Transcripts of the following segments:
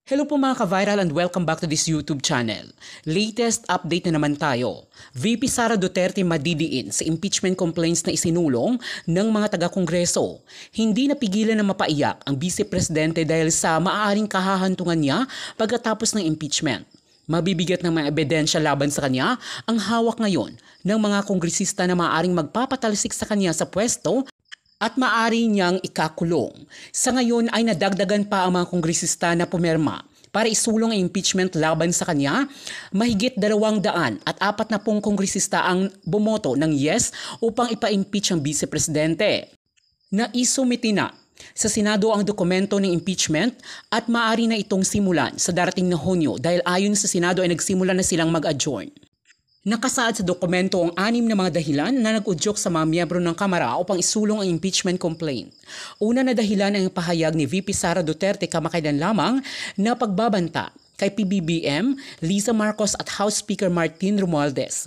Hello po mga ka-viral and welcome back to this YouTube channel. Latest update na naman tayo. VP Sara Duterte madidiin sa impeachment complaints na isinulong ng mga taga-kongreso. Hindi napigilan na mapaiyak ang Vice Presidente dahil sa maaaring kahahantungan niya pagkatapos ng impeachment. Mabibigat ng mga ebidensya laban sa kanya ang hawak ngayon ng mga kongresista na maaaring magpapatalsik sa kanya sa pwesto at maaari niyang ikakulong. Sa ngayon ay nadagdagan pa ang mga kongresista na pumirma para isulong ang impeachment laban sa kanya. Mahigit 240 kongresista ang bumoto ng yes upang ipa-impeach ang Vice Presidente. Naisumiti na sa Senado ang dokumento ng impeachment at maaari na itong simulan sa darating na Hunyo dahil ayon sa Senado ay nagsimula na silang mag-adjourn. Nakasaad sa dokumento ang 6 na mga dahilan na nag-udyok sa mga miyembro ng Kamara upang isulong ang impeachment complaint. Una na dahilan ang pahayag ni VP Sara Duterte kamakailan lamang na pagbabanta kay PBBM, Liza Marcos at House Speaker Martin Romualdez.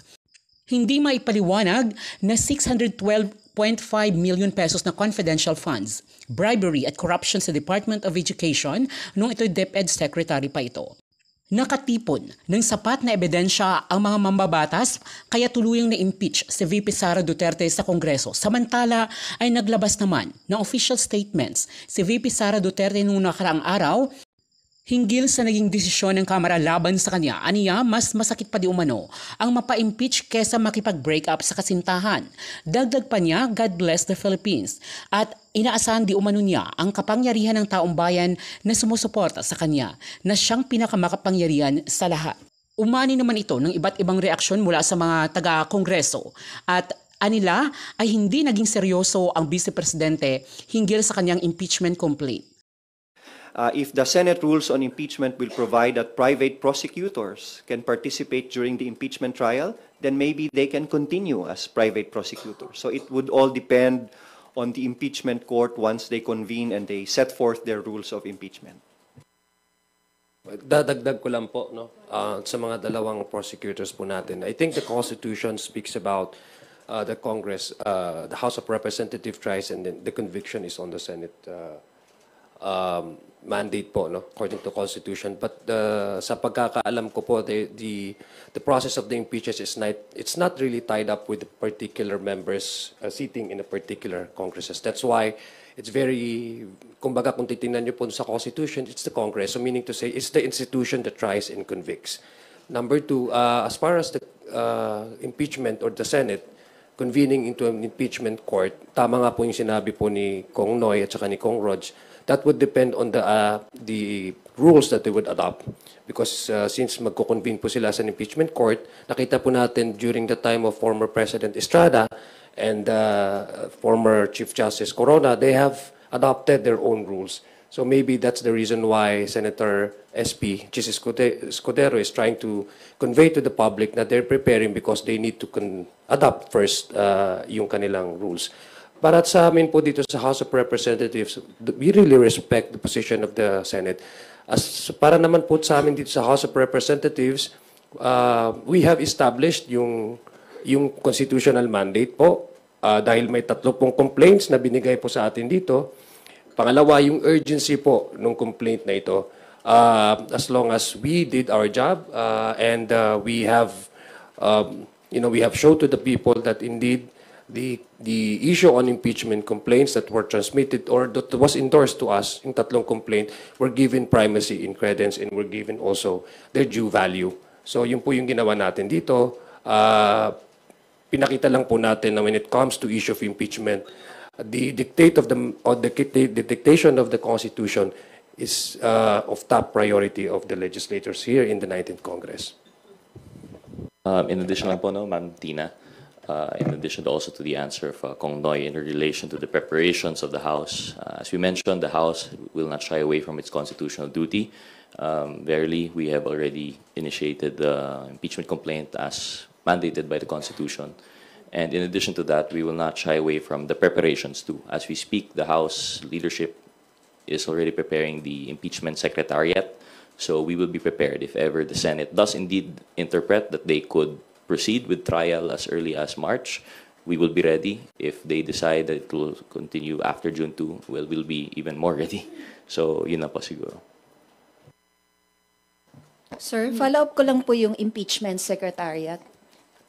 Hindi maipaliwanag na 612.5 million pesos na confidential funds, bribery at corruption sa Department of Education nung ito'y DepEd Secretary pa ito. Nakatipon ng sapat na ebidensya ang mga mambabatas kaya tuluyang na-impeach si VP Sara Duterte sa Kongreso. Samantala ay naglabas naman ng official statements si VP Sara Duterte noong nakaraang araw hinggil sa naging desisyon ng Kamara laban sa kanya. Aniya, mas masakit pa di umano ang mapa-impeach kesa makipag-break up sa kasintahan. Dagdag pa niya, God bless the Philippines. At inaasahan di umano niya ang kapangyarihan ng taong bayan na sumusuporta sa kanya na siyang pinakamakapangyarihan sa lahat. Umani naman ito ng iba't ibang reaksyon mula sa mga taga-kongreso at anila ay hindi naging seryoso ang Vice Presidente hinggil sa kanyang impeachment complaint. If the Senate rules on impeachment will provide that private prosecutors can participate during the impeachment trial, then maybe they can continue as private prosecutors. So it would all depend on the impeachment court once they convene and they set forth their rules of impeachment. Dadagdag ko lang po sa mga dalawang prosecutors po natin. I think the Constitution speaks about the Congress, the House of Representatives tries, and then the conviction is on the Senate mandate po, according to Constitution. But sa pagkakaalam ko po, the process of the impeachment is it's not really tied up with the particular members sitting in a particular Congresses. That's why it's very, kumbaga kung titingnan niyo po sa Constitution, it's the Congress. So meaning to say, it's the institution that tries and convicts. Number two, as far as the impeachment or the Senate convening into an impeachment court, tama nga po yung sinabi po ni Kong Noy at saka ni Kong Rog. That would depend on the rules that they would adopt. Because since magko-convene po sila sa impeachment court, nakita po natin during the time of former President Estrada and former Chief Justice Corona, they have adopted their own rules. So maybe that's the reason why Senator SP, Chis Escudero, is trying to convey to the public that they're preparing because they need to adopt first yung kanilang rules. Para sa amin po dito sa House of Representatives, we really respect the position of the Senate. As para naman po sa amin dito sa House of Representatives, we have established yung constitutional mandate po dahil may 30 complaints na binigay po sa atin dito. Pangalawa, yung urgency po ng complaint na ito. As long as we did our job and we have showed to the people that indeed the issue on impeachment complaints that were transmitted or that was endorsed to us, yung 3 complaint, were given primacy in credence and were given also their due value. So yun po yung ginawa natin dito. Pinakita lang po natin na when it comes to issue of impeachment, the dictation of the Constitution is of top priority of the legislators here in the 19th Congress. In addition lang po, Ma'am Tina, in addition also to the answer of Kong Noy in relation to the preparations of the House. As we mentioned, the House will not shy away from its constitutional duty. Verily, we have already initiated the impeachment complaint as mandated by the Constitution. And in addition to that, we will not shy away from the preparations too. As we speak, the House leadership is already preparing the impeachment secretariat. So we will be prepared if ever the Senate does indeed interpret that they could proceed with trial as early as March. We will be ready. If they decide that it will continue after June 2, well, we'll be even more ready. So, yun na po siguro. Sir, follow-up ko lang po yung impeachment secretariat.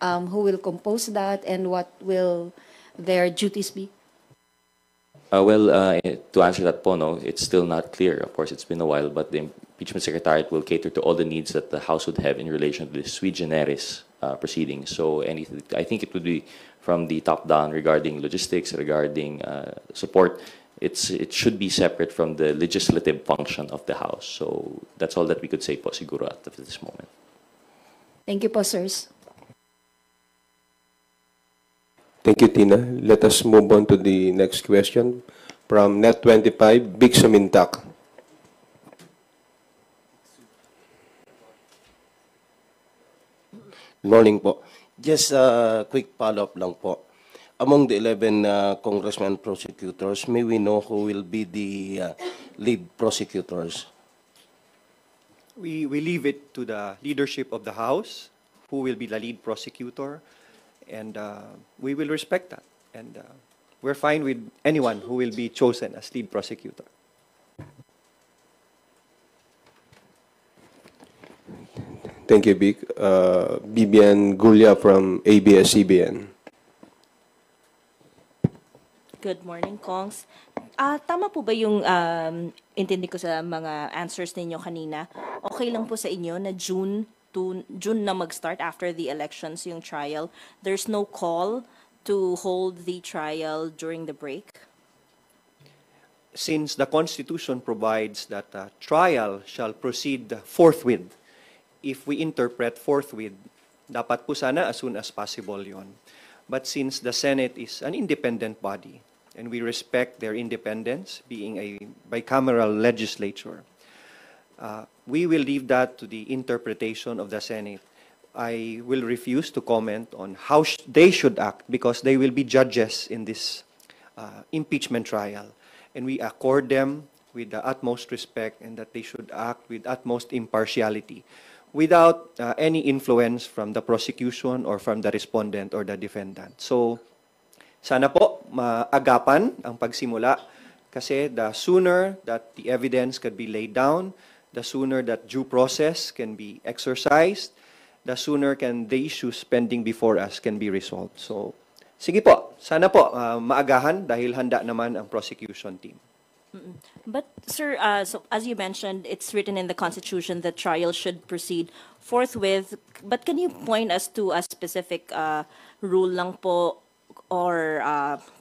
Who will compose that and what will their duties be? To answer that po, no, it's still not clear. Of course, it's been a while, but the impeachment secretariat will cater to all the needs that the House would have in relation to the sui generis proceedings. So I think it would be from the top down regarding logistics, regarding support. It should be separate from the legislative function of the House. So that's all that we could say po siguro at this moment. Thank you po, sirs. Thank you, Tina. Let us move on to the next question from Net25, Big Samintak. Good morning po. Just a quick follow-up lang po. Among the 11 congressmen prosecutors, may we know who will be the lead prosecutors? We leave it to the leadership of the House, who will be the lead prosecutor, and we will respect that. And we're fine with anyone who will be chosen as lead prosecutor. Thank you, Vic. Bibian Gulia from ABS-CBN. Good morning, Kongs. Tama po ba yung intindi ko sa mga answers ninyo kanina? Okay lang po sa inyo na June na mag-start after the elections yung trial. There's no call to hold the trial during the break? Since the Constitution provides that trial shall proceed forthwith, if we interpret forthwith, dapat po sana as soon as possible yon. But since the Senate is an independent body, and we respect their independence, being a bicameral legislature, we will leave that to the interpretation of the Senate. I will refuse to comment on how they should act because they will be judges in this impeachment trial. And we accord them with the utmost respect and that they should act with utmost impartiality without any influence from the prosecution or from the respondent or the defendant. So, sana po maagapan ang pagsimula kasi the sooner that the evidence can be laid down, the sooner that due process can be exercised, the sooner can the issues pending before us can be resolved. So, sige po, sana po maagahan dahil handa naman ang prosecution team. But, sir, so as you mentioned, it's written in the Constitution that trial should proceed forthwith. But can you point us to a specific rule lang po or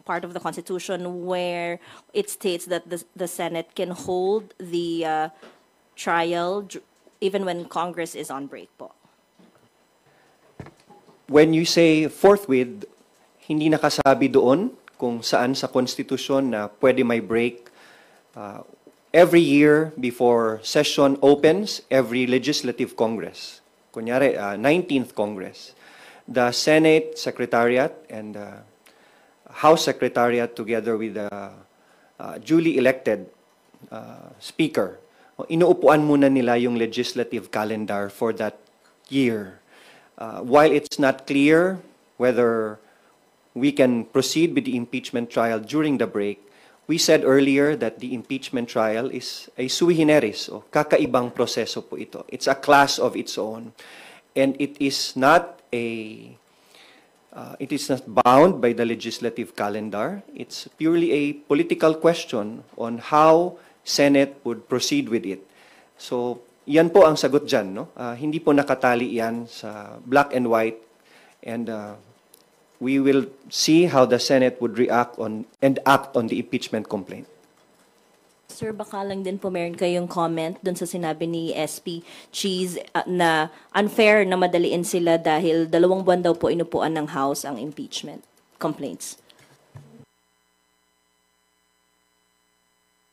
part of the Constitution where it states that the Senate can hold the trial even when Congress is on break po? When you say forthwith, hindi nakasabi doon kung saan sa Constitution na pwede may break. Every year before session opens, every legislative Congress, kunyari 19th Congress, the Senate Secretariat and House Secretariat together with the duly elected Speaker, inuupuan muna nila yung legislative calendar for that year. While it's not clear whether we can proceed with the impeachment trial during the break, we said earlier that the impeachment trial is a sui generis, o kakaibang proseso po ito. It's a class of its own. And it is not bound by the legislative calendar. It's purely a political question on how Senate would proceed with it. So, yan po ang sagot dyan, no? Hindi po nakatali yan sa black and white. And we will see how the Senate would react on and act on the impeachment complaint. Sir, baka lang din po meron kayong comment dun sa sinabi ni SP Cheese na unfair na madaliin sila dahil 2 buwan daw po inupuan ng House ang impeachment complaints.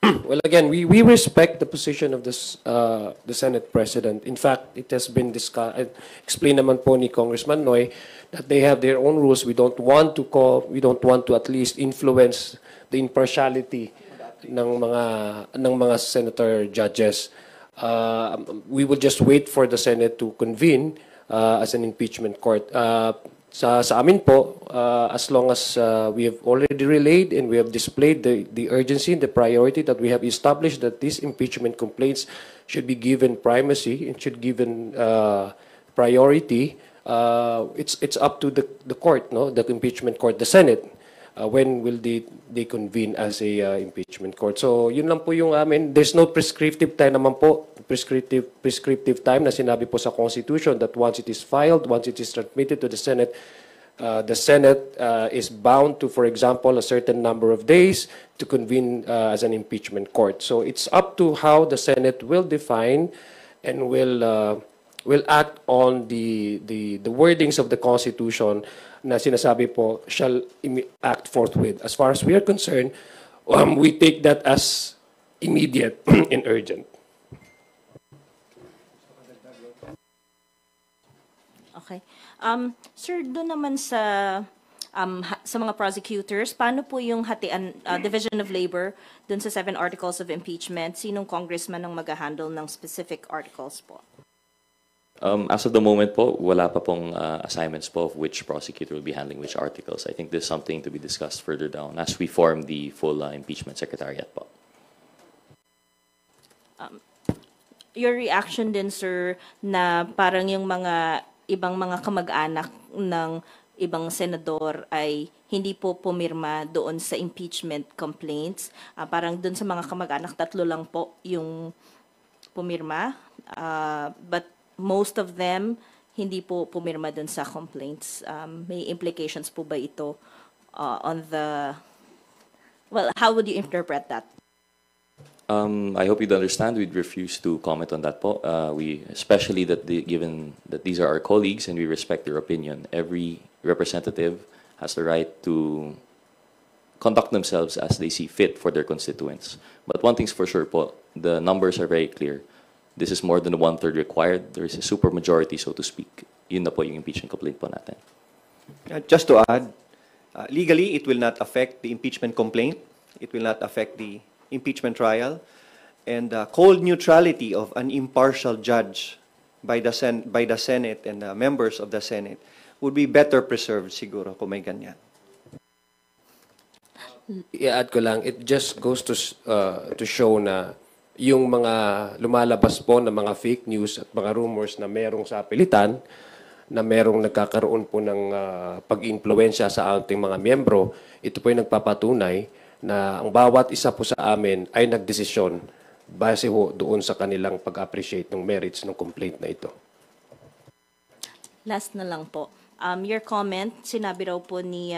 Well, again, we respect the position of this, the Senate President. In fact, it has been explained naman po ni Congressman Noy that they have their own rules. We don't want to at least influence the impartiality ng mga senator judges. We will just wait for the Senate to convene as an impeachment court. Sa amin po, as long as we have already relayed and we have displayed the urgency and the priority that we have established that these impeachment complaints should be given primacy and should given priority, it's up to the court, no, the impeachment court, the Senate. When will they convene as a impeachment court? So yun lang po yung amin. There's no prescriptive time naman po, prescriptive time na sinabi po sa Constitution that once it is filed, once it is transmitted to the Senate is bound to, for example, a certain number of days to convene as an impeachment court. So it's up to how the Senate will define and will act on the wordings of the Constitution na sinasabi po shall act forthwith. As far as we are concerned, we take that as immediate and urgent. Okay. Sir, doon naman sa mga prosecutors, paano po yung hatian, division of labor doon sa 7 articles of impeachment? Sinong congressman ang mag-handle ng specific articles po? As of the moment po, wala pa pong assignments po of which prosecutor will be handling which articles. I think there's something to be discussed further down as we form the full impeachment secretariat po. Your reaction din, sir, na parang yung mga ibang mga kamag-anak ng ibang senador ay hindi po pumirma doon sa impeachment complaints. Parang doon sa mga kamag-anak, 3 lang po yung pumirma. But most of them hindi po pumirma doon sa complaints. May implications po ba ito on the... Well, how would you interpret that? I hope you'd understand we'd refuse to comment on that po. Especially that given that these are our colleagues and we respect their opinion, every representative has the right to conduct themselves as they see fit for their constituents. But one thing's for sure po, the numbers are very clear. This is more than the 1/3 required. There is a supermajority, so to speak. Yun na po yung impeachment complaint po natin. Just to add, legally, it will not affect the impeachment complaint. It will not affect the impeachment trial. And cold neutrality of an impartial judge by the Senate and members of the Senate would be better preserved siguro kung may ganyan. I-add ko lang, it just goes to show na yung mga lumalabas po na mga fake news at mga rumors na merong sa pilitan, na merong nagkakaroon po ng pag-influensya sa ating mga miyembro, ito po yung nagpapatunay na ang bawat isa po sa amin ay nagdesisyon base ho doon sa kanilang pag-appreciate ng merits ng complaint na ito. Last na lang po. Your comment, sinabi raw po ni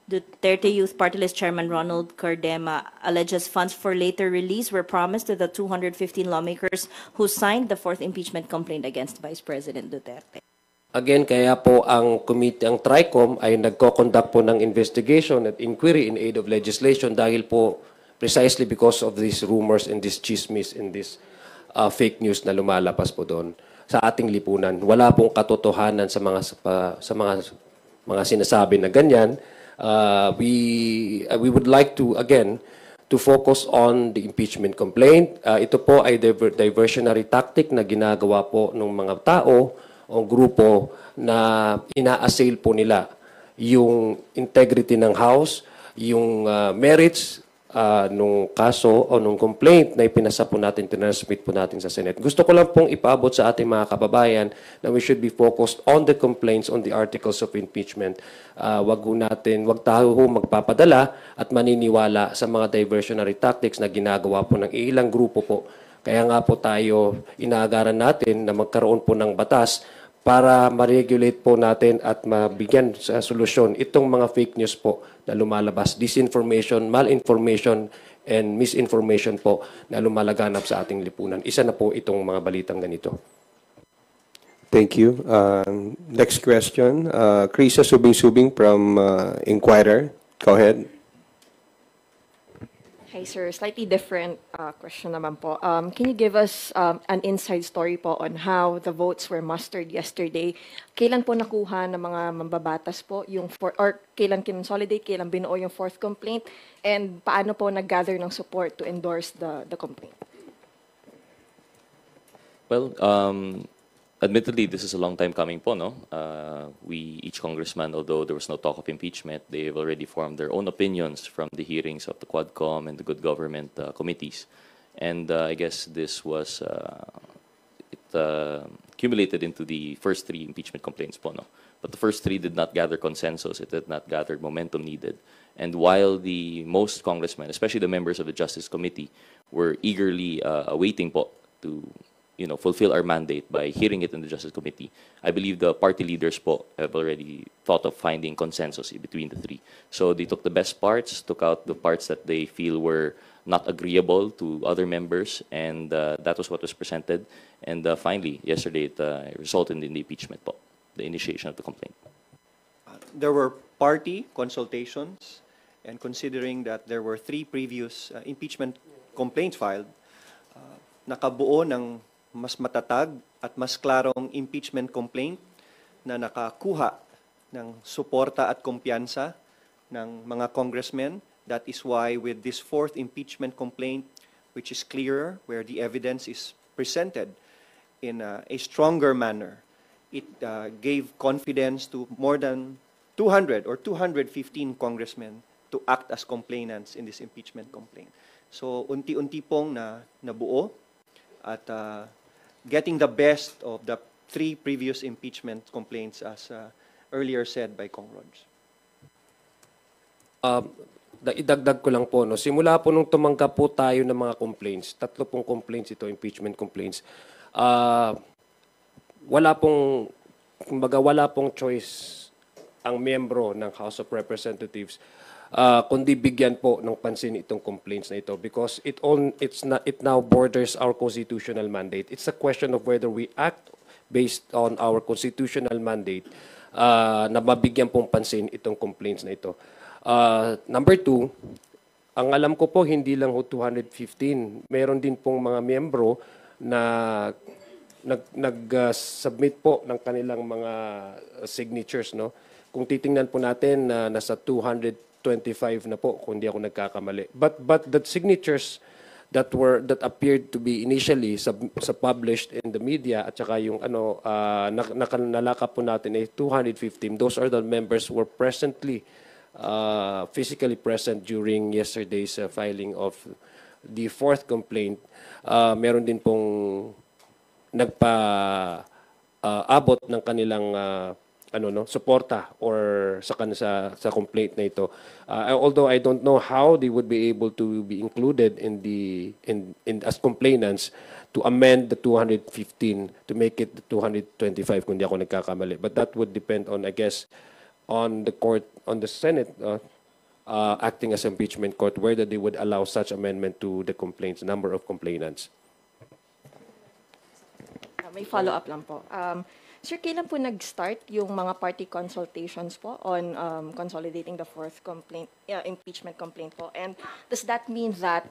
Duterte Youth Party List Chairman Ronald Cardema alleges funds for later release were promised to the 215 lawmakers who signed the 4th impeachment complaint against Vice President Duterte. Again, kaya po ang committee, ang TRICOM ay nagko-conduct po ng investigation at inquiry in aid of legislation dahil po precisely because of these rumors and this chismis and this fake news na lumalabas po doon sa ating lipunan. Wala pong katotohanan sa mga sinasabi na ganyan. We would like to again to focus on the impeachment complaint. Ito po ay diversionary tactic na ginagawa po ng mga tao o grupo na ina-assail po nila yung integrity ng House, yung merits nung kaso o nung complaint na ipinasa po natin, tinransmit po natin sa Senate. Gusto ko lang pong ipaabot sa ating mga kababayan na we should be focused on the complaints, on the articles of impeachment. Wag tayo magpapadala at maniniwala sa mga diversionary tactics na ginagawa po ng ilang grupo po. Kaya nga po tayo inaagaran natin na magkaroon po ng batas para ma-regulate po natin at mabigyan sa solusyon itong mga fake news po na lumalabas, disinformation, malinformation, and misinformation po na lumalaganap sa ating lipunan. Isa na po itong mga balitang ganito. Thank you. Next question, Krisa Subing-Subing from Inquirer. Go ahead. Hi, sir. Slightly different question naman po. Can you give us an inside story po on how the votes were mustered yesterday? Kailan po nakuha ng mga mambabatas po yung or kailan kinonsolidate, kailan binuo yung 4th complaint, and paano po nag-gather ng support to endorse the complaint? Well, Admittedly, this is a long time coming po, no? Each congressman, although there was no talk of impeachment, they have already formed their own opinions from the hearings of the Quadcom and the Good Government committees. And I guess this was, accumulated into the first 3 impeachment complaints po, no? But the first 3 did not gather consensus. It did not gather momentum needed. And while the most congressmen, especially the members of the Justice Committee, were eagerly awaiting po to fulfill our mandate by hearing it in the Justice Committee, I believe the party leaders po have already thought of finding consensus between the 3. So they took the best parts, took out the parts that they feel were not agreeable to other members, and that was what was presented. And finally, yesterday, it resulted in the impeachment po, the initiation of the complaint. There were party consultations, and considering that there were 3 previous impeachment complaints filed, nakabuo ng mas matatag at mas klarong impeachment complaint na nakakuha ng suporta at kumpiyansa ng mga congressmen. That is why with this 4th impeachment complaint, which is clearer, where the evidence is presented in a stronger manner, it gave confidence to more than 200 or 215 congressmen to act as complainants in this impeachment complaint. So unti-unti pong nabuo at getting the best of the 3 previous impeachment complaints, as earlier said by Kong Rog. Idagdag ko lang po, no? Simula po nung tumanggap po tayo ng mga complaints, 3 pong complaints ito, impeachment complaints, wala pong choice ang miyembro ng House of Representatives kundi bigyan po ng pansin itong complaints na ito, because it now borders our constitutional mandate. It's a question of whether we act based on our constitutional mandate na mabigyan pong pansin itong complaints na ito. Number 2, ang alam ko po hindi lang ho 215. Meron din pong mga miyembro na nag-submit po ng kanilang mga signatures, no? Kung titingnan po natin, nasa 225 na po, kung di ako nagkakamali. But the signatures that appeared to be initially published in the media at saka yung nalakap po natin ay 215. Those are the members who were physically present during yesterday's filing of the 4th complaint. Meron din pong abot ng kanilang suporta or sa complaint na ito. Although I don't know how they would be able to be included in as complainants to amend the 215 to make it the 225 kung di ako nagkakamali. But that would depend on, I guess, on the court, on the Senate acting as impeachment court, whether they would allow such amendment to the complaints, number of complainants. May follow-up lang po. Sir, kailan po nag-start yung mga party consultations po on consolidating the 4th impeachment complaint po? And does that mean that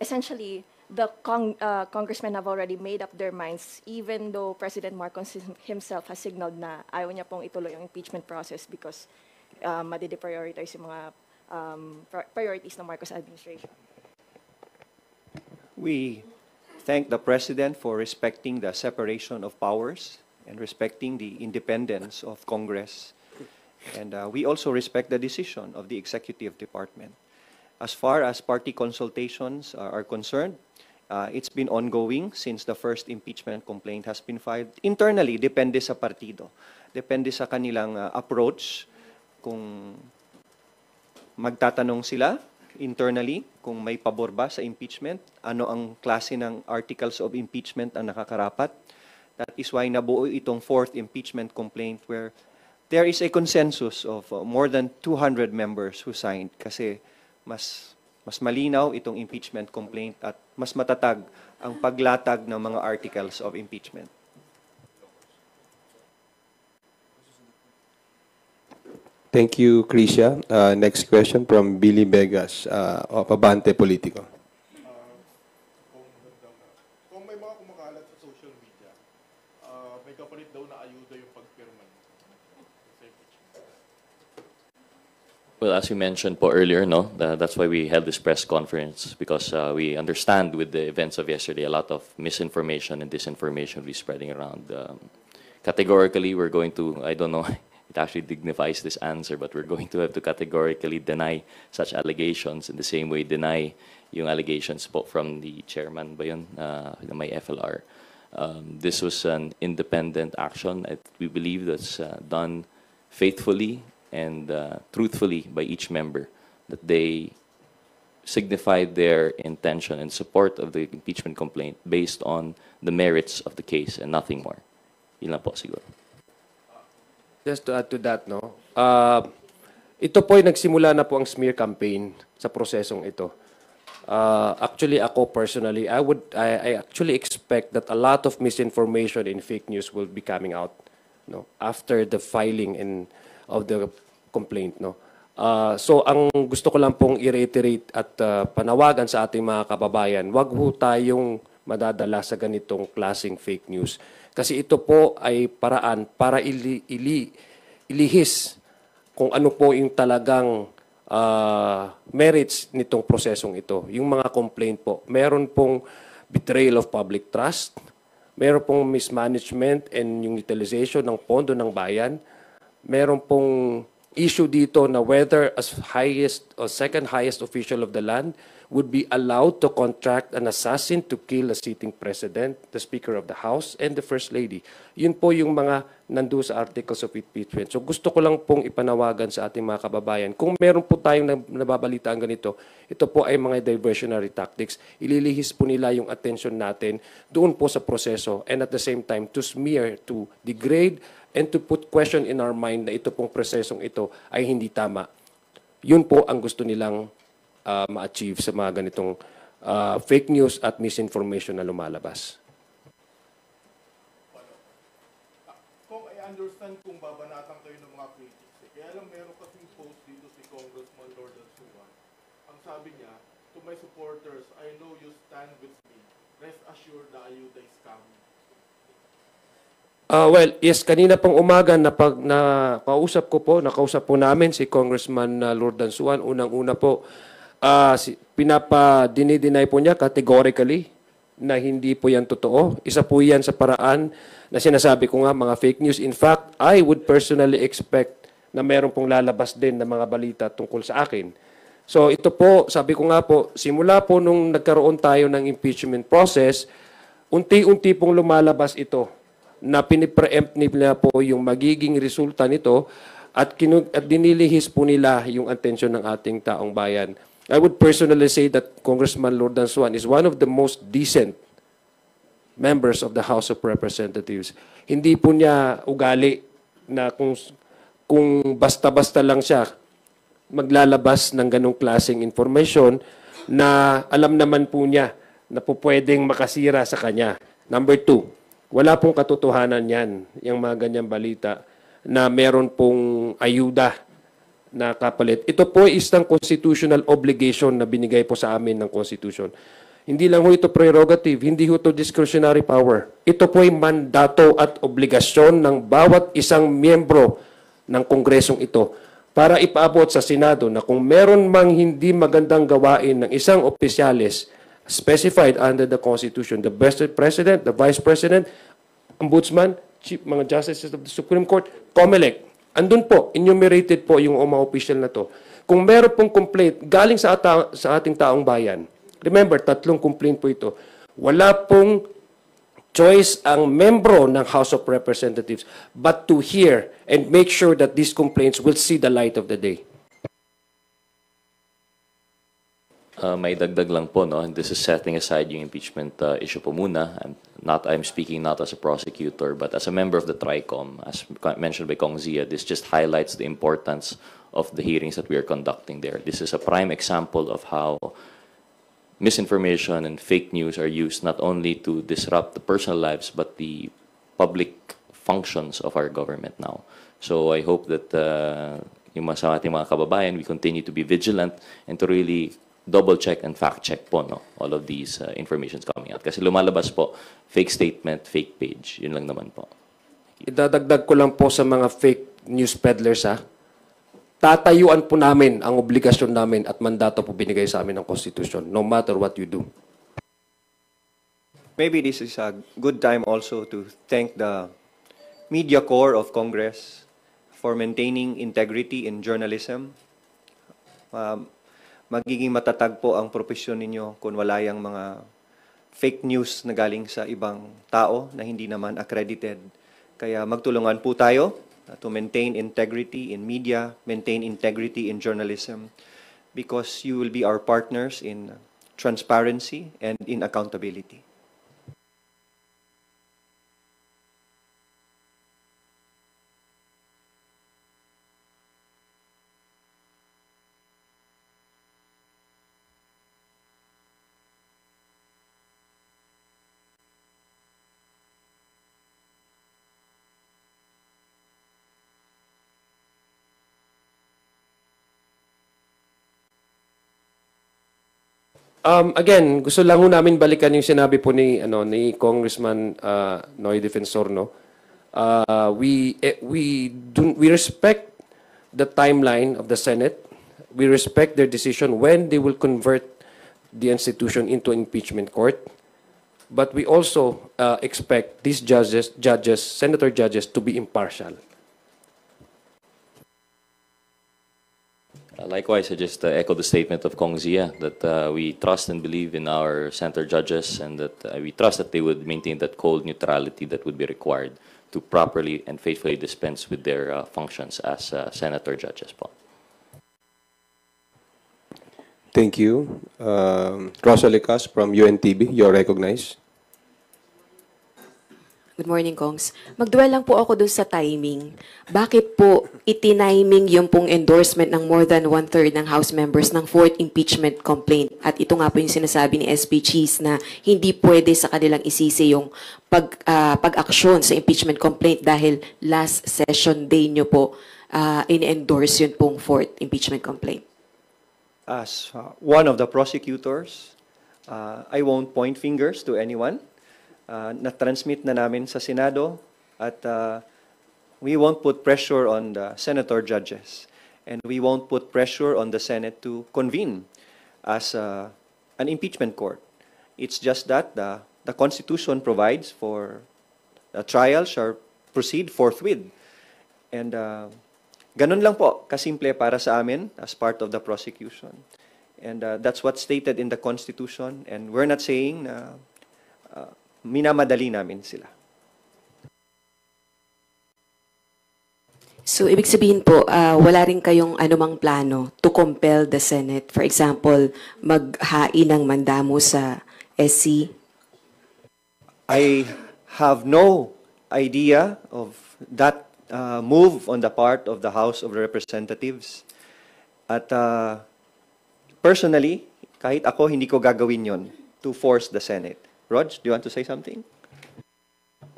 essentially the congressmen have already made up their minds, even though President Marcos himself has signaled na ayaw niya pong ituloy yung impeachment process because madi-deprioritize yung mga priorities ng Marcos administration? We thank the President for respecting the separation of powers and respecting the independence of Congress. And we also respect the decision of the Executive Department. As far as party consultations are concerned, it's been ongoing since the 1st impeachment complaint has been filed. Internally, depende sa partido. Depende sa kanilang approach. Kung magtatanong sila internally kung may pabor ba sa impeachment, ano ang klase ng articles of impeachment ang nakakarapat. That is why nabuo itong 4th impeachment complaint, where there is a consensus of more than 200 members who signed, kasi mas malinaw itong impeachment complaint at mas matatag ang paglatag ng mga articles of impeachment. Thank you, Krisha. Next question from Billy Vegas of Abante Politico. Kung may mga kumakalat sa social media, may kapalit daw na ayuda yung pagpirma sa impeachment. Well, as you mentioned po earlier, no, that's why we held this press conference, because we understand with the events of yesterday, a lot of misinformation and disinformation will be spreading around. Categorically, we're going to, I don't know, it actually dignifies this answer, but we're going to have to categorically deny such allegations, in the same way deny yung allegations po from the chairman ba yun, ng may FLR. This was an independent action. We believe that's done faithfully and truthfully by each member, that they signified their intention and support of the impeachment complaint based on the merits of the case and nothing more. Yun lang po siguro. Just to add to that, no, ito po ay nagsimula na po ang smear campaign sa prosesong ito. Actually, ako personally, I actually expect that a lot of misinformation and fake news will be coming out, no, after the filing of the complaint, no. So ang gusto ko lang pong i-reiterate at panawagan sa ating mga kababayan, wag ho tayong madadala sa ganitong klaseng fake news. Kasi ito po ay paraan para ilihis kung ano po yung talagang merits nitong prosesong ito. Yung mga complaint po, meron pong betrayal of public trust, meron pong mismanagement and yung utilization ng pondo ng bayan, meron pong issue dito na whether as highest or second highest official of the land would be allowed to contract an assassin to kill a sitting president, the Speaker of the House, and the First Lady. Yun po yung mga nandoon sa articles of impeachment. So gusto ko lang pong ipanawagan sa ating mga kababayan. Kung meron po tayong nababalitaan ganito, ito po ay mga diversionary tactics. Ililihis po nila yung attention natin doon po sa proseso, and at the same time to smear, to degrade, and to put question in our mind na ito pong prosesong ito ay hindi tama. Yun po ang gusto nilang ma-achieve sa mga ganitong fake news at misinformation na lumalabas. Kung I understand kung babanatan kayo ng mga critics, kaya lang meron kasing post dito si Congressman Lord Suwan. Ang sabi niya, to my supporters, I know you stand with me. Rest assured the ayuda is coming. Well, yes, kanina pong umaga nakausap po namin si Congressman Lord Dansuan. Unang-una po, dinideny po niya categorically na hindi po yan totoo. Isa po yan sa paraan na sinasabi ko nga, mga fake news. In fact, I would personally expect na meron pong lalabas din na mga balita tungkol sa akin. So ito po, sabi ko nga po, simula po nung nagkaroon tayo ng impeachment process, unti-unti pong lumalabas ito na pinipreempt nila po yung magiging resulta nito at dinilihis po nila yung atensyon ng ating taong bayan. I would personally say that Congressman Lord Dansuan is one of the most decent members of the House of Representatives. Hindi po niya ugali na kung basta-basta lang siya maglalabas ng ganong klaseng information na alam naman po niya na po pwedeng makasira sa kanya. Number two, wala pong katotohanan yan, yung mga ganyang balita, na meron pong ayuda na kapalit. Ito po ay isang constitutional obligation na binigay po sa amin ng Constitution. Hindi lang ho ito prerogative, hindi ho ito discretionary power. Ito po ay mandato at obligasyon ng bawat isang miyembro ng Kongresong ito para ipaabot sa Senado na kung meron mang hindi magandang gawain ng isang opisyalis specified under the Constitution, the President, the Vice President, Ombudsman, mga Justices of the Supreme Court, COMELEC. Andun po, enumerated po yung mga official na to. Kung meron pong complaint galing sa ating taong bayan, remember, 3 complaint po ito, wala pong choice ang membro ng House of Representatives but to hear and make sure that these complaints will see the light of the day. May dagdag lang po, no? And this is setting aside yung impeachment issue po muna. I'm speaking not as a prosecutor, but as a member of the TRICOM. As mentioned by Kong Zia, this just highlights the importance of the hearings that we are conducting there. This is a prime example of how misinformation and fake news are used not only to disrupt the personal lives, but the public functions of our government now. So I hope that yung sa ating mga kababayan, we continue to be vigilant and to really double-check and fact-check po, no, all of these informations coming out. Kasi lumalabas po, fake statement, fake page. Yun lang naman po. Idadagdag ko lang po sa mga fake news peddlers, ha. tatayuan po namin ang obligasyon namin at mandato po binigay sa amin ng Constitution, no matter what you do. Maybe this is a good time also to thank the media corps of Congress for maintaining integrity in journalism. Magiging matatag po ang propesyon ninyo kung wala yung mga fake news na galing sa ibang tao na hindi naman accredited. Kaya magtulungan po tayo to maintain integrity in media, maintain integrity in journalism, because you will be our partners in transparency and in accountability. Again, gusto lang ho namin balikan yung sinabi po ni Congressman Noy Defensor, no. We respect the timeline of the Senate. We respect their decision when they will convert the institution into impeachment court. But we also expect these senator judges to be impartial. Likewise, I just echo the statement of Kong Zia that we trust and believe in our center judges, and that we trust that they would maintain that cold neutrality that would be required to properly and faithfully dispense with their functions as senator judges. Thank you. Rosalie Cas from UNTV, you're recognized. Good morning, Kongs. Magduel lang po ako dun sa timing. Bakit po itiniming yung pong endorsement ng more than one-third ng House members ng fourth impeachment complaint? At ito nga po yung sinasabi ni SP Cheese na hindi pwede sa kanilang isisi yung pag-aksyon sa impeachment complaint dahil last session day nyo po in-endorse yun pong fourth impeachment complaint. As one of the prosecutors, I won't point fingers to anyone. Na-transmit na namin sa Senado at we won't put pressure on the senator judges, and we won't put pressure on the Senate to convene as an impeachment court. It's just that the Constitution provides for a trial shall proceed forthwith. And ganun lang po, kasimple para sa amin as part of the prosecution. And that's what's stated in the Constitution, and we're not saying na minamadali namin sila. So, ibig sabihin po, wala rin kayong anumang plano to compel the Senate? For example, maghain ng mandamo sa SC? I have no idea of that move on the part of the House of Representatives. At personally, kahit ako, hindi ko gagawin yon to force the Senate. Rog, do you want to say something?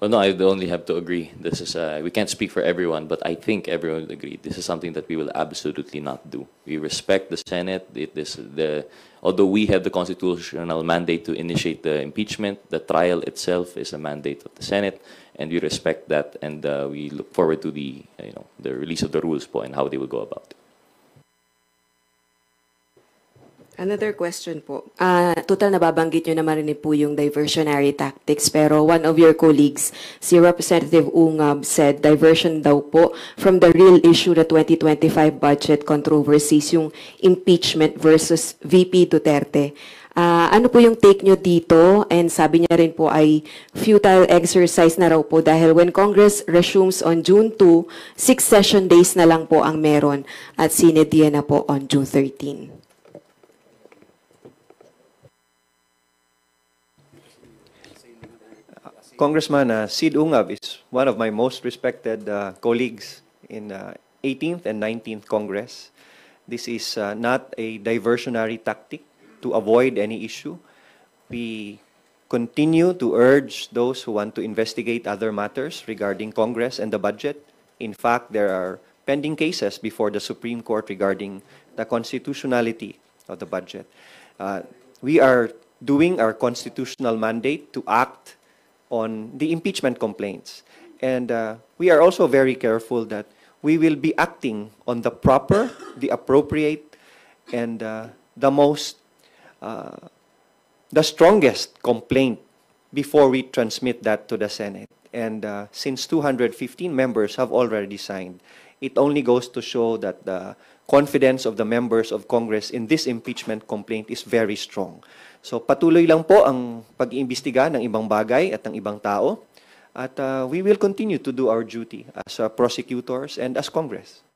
Well, no, I only have to agree. This is we can't speak for everyone, but I think everyone would agree. This is something that we will absolutely not do. We respect the Senate. Although we have the constitutional mandate to initiate the impeachment, the trial itself is a mandate of the Senate, and we respect that. And we look forward to the release of the rules po and how they will go about it. Another question po. Total nababanggit nyo naman rin po yung diversionary tactics, pero one of your colleagues, si Representative Ungab, said diversion daw po from the real issue na 2025 budget controversies, yung impeachment versus VP Duterte. Ano po yung take nyo dito? And sabi niya rin po ay futile exercise na raw po dahil when Congress resumes on June 2, 6 session days na lang po ang meron at sinediya na po on June 13. Congressman Sid Ungab is one of my most respected colleagues in 18th and 19th Congress. This is not a diversionary tactic to avoid any issue. We continue to urge those who want to investigate other matters regarding Congress and the budget. In fact, there are pending cases before the Supreme Court regarding the constitutionality of the budget. We are doing our constitutional mandate to act on the impeachment complaints. And we are also very careful that we will be acting on the proper, the appropriate, and the strongest complaint before we transmit that to the Senate. And since 215 members have already signed, it only goes to show that the confidence of the members of Congress in this impeachment complaint is very strong. So patuloy lang po ang pag-iimbestiga ng ibang bagay at ng ibang tao. At we will continue to do our duty as prosecutors and as Congress.